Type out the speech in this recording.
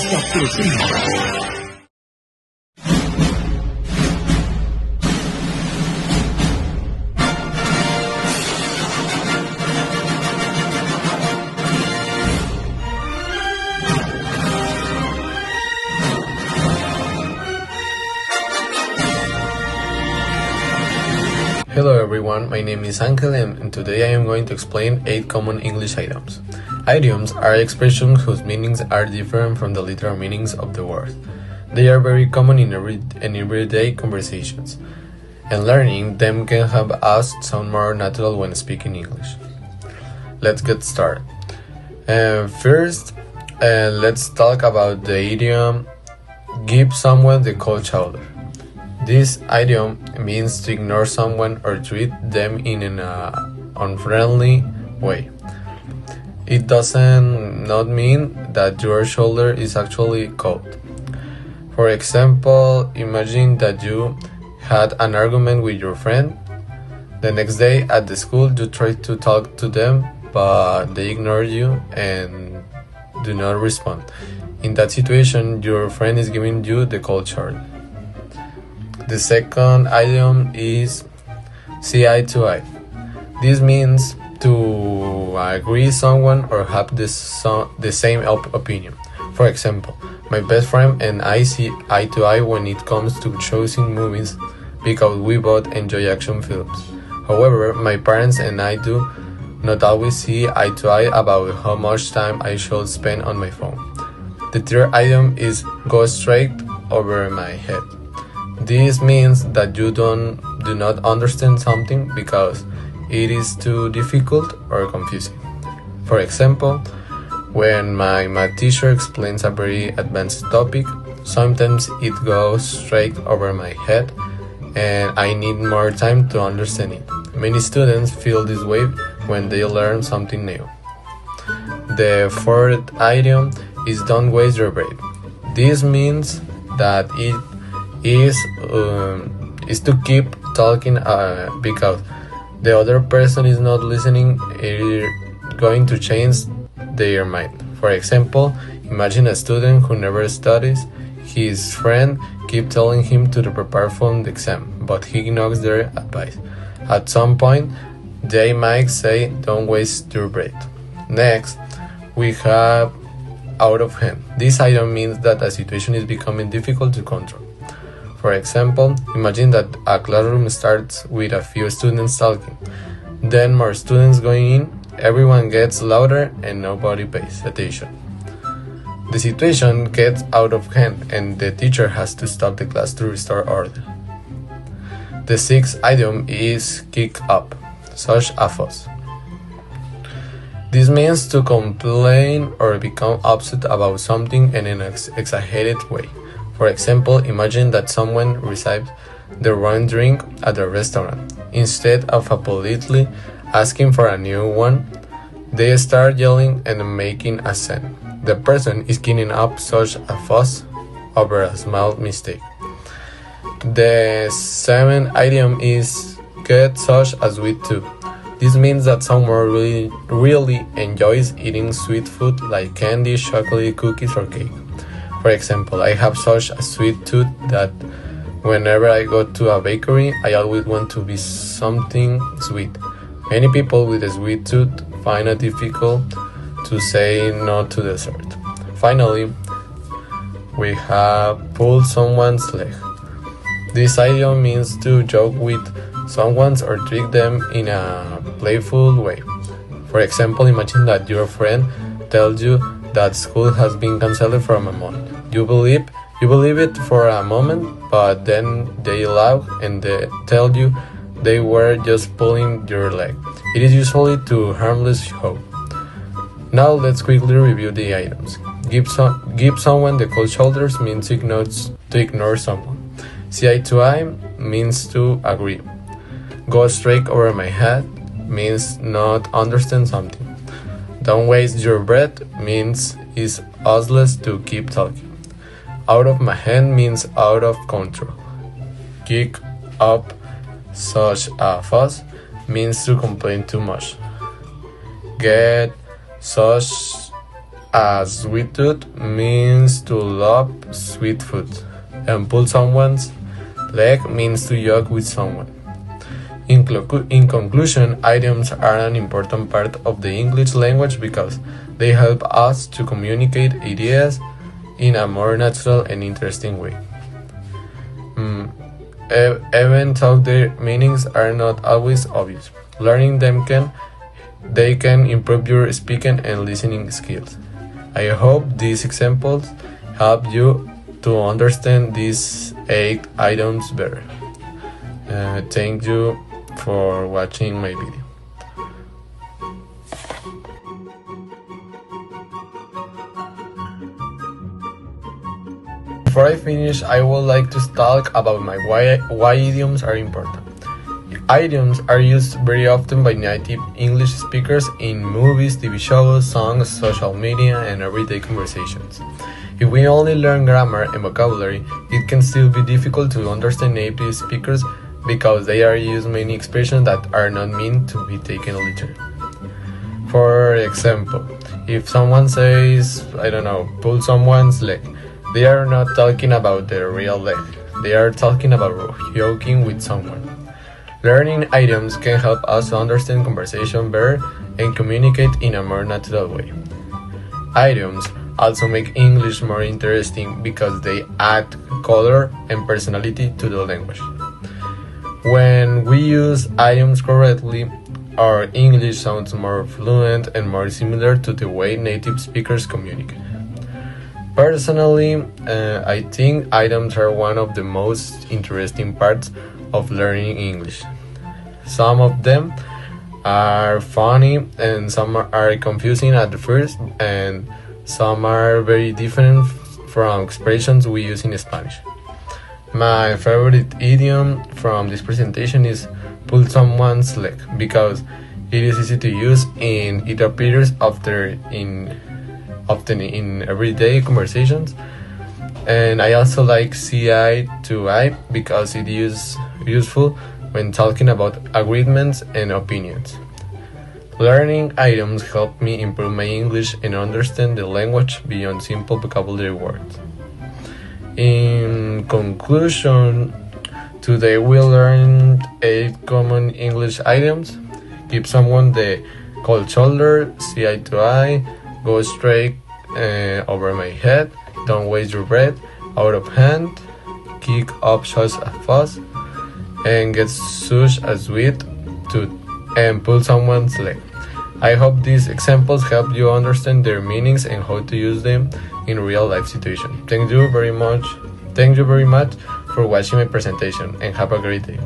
Hello everyone, my name is Angel and today I am going to explain 8 common English idioms. Idioms are expressions whose meanings are different from the literal meanings of the word. They are very common in everyday conversations, and learning them can help us sound more natural when speaking English. Let's get started. First, let's talk about the idiom give someone the cold shoulder. This idiom means to ignore someone or treat them in an unfriendly way. It doesn't not mean that your shoulder is actually cold. For example, imagine that you had an argument with your friend. The next day at the school you try to talk to them, but they ignore you and do not respond. In that situation, your friend is giving you the cold shoulder. The second idiom is see eye to eye. This means to agree someone or have the same opinion. For example, my best friend and I see eye to eye when it comes to choosing movies because we both enjoy action films. However, my parents and I do not always see eye to eye about how much time I should spend on my phone. The third idiom is go straight over my head. This means that you do not understand something because it is too difficult or confusing. For example, when my math teacher explains a very advanced topic, sometimes it goes straight over my head and I need more time to understand it. Many students feel this way when they learn something new. The fourth idiom is don't waste your breath. This means that it is to keep talking because the other person is not listening. It is going to change their mind. For example, imagine a student who never studies. His friend keeps telling him to prepare for the exam, but he ignores their advice. At some point, they might say, don't waste your breath. Next, we have out of hand. This item means that a situation is becoming difficult to control. For example, imagine that a classroom starts with a few students talking. Then more students going in, everyone gets louder and nobody pays attention. The situation gets out of hand and the teacher has to stop the class to restore order. The sixth idiom is kick up, such a fuss. This means to complain or become upset about something in an exaggerated way. For example, imagine that someone receives the wrong drink at a restaurant. Instead of politely asking for a new one, they start yelling and making a scene. The person is getting up such a fuss over a small mistake. The seventh idiom is get such a sweet tooth. This means that someone really enjoys eating sweet food like candy, chocolate, cookies, or cake. For example, I have such a sweet tooth that whenever I go to a bakery, I always want to be something sweet. Many people with a sweet tooth find it difficult to say no to dessert. Finally, we have pull someone's leg. This idiom means to joke with someone or trick them in a playful way. For example, imagine that your friend tells you that school has been cancelled for a month. You believe it for a moment, but then they laugh and they tell you they were just pulling your leg. It is usually to harmless joke. Now let's quickly review the items. Give someone the cold shoulders means to ignore someone. See eye to eye means to agree. Go straight over my head means not understand something. Don't waste your breath means it's useless to keep talking. Out of my hand means out of control. Kick up such a fuss means to complain too much. Get such A sweet tooth means to love sweet food, and pull someone's leg means to joke with someone. In conclusion, idioms are an important part of the English language because they help us to communicate ideas in a more natural and interesting way. Even though their meanings are not always obvious, learning them can improve your speaking and listening skills. I hope these examples help you to understand these 8 items better. Thank you for watching my video. Before I finish, I would like to talk about why idioms are important. Idioms are used very often by native English speakers in movies, TV shows, songs, social media, and everyday conversations. If we only learn grammar and vocabulary, it can still be difficult to understand native speakers because they are using many expressions that are not meant to be taken literally. For example, if someone says, I don't know, pull someone's leg, they are not talking about their real leg. They are talking about joking with someone. Learning idioms can help us to understand conversation better and communicate in a more natural way. Idioms also make English more interesting because they add color and personality to the language. When we use idioms correctly, our English sounds more fluent and more similar to the way native speakers communicate. Personally, I think idioms are one of the most interesting parts of learning English. Some of them are funny and some are confusing at first, and some are very different from expressions we use in Spanish. My favorite idiom from this presentation is pull someone's leg because it is easy to use and it appears often in everyday conversations. And I also like see eye to eye because it is useful when talking about agreements and opinions. Learning idioms help me improve my English and understand the language beyond simple vocabulary words. In conclusion, today we learned 8 common English idioms. Give someone the cold shoulder, see eye to eye, go straight over my head, don't waste your breath, out of hand, kick up just a fuss, and get such a sweet tooth, and pull someone's leg. I hope these examples help you understand their meanings and how to use them in real life situations. Thank you very much for watching my presentation and have a great day.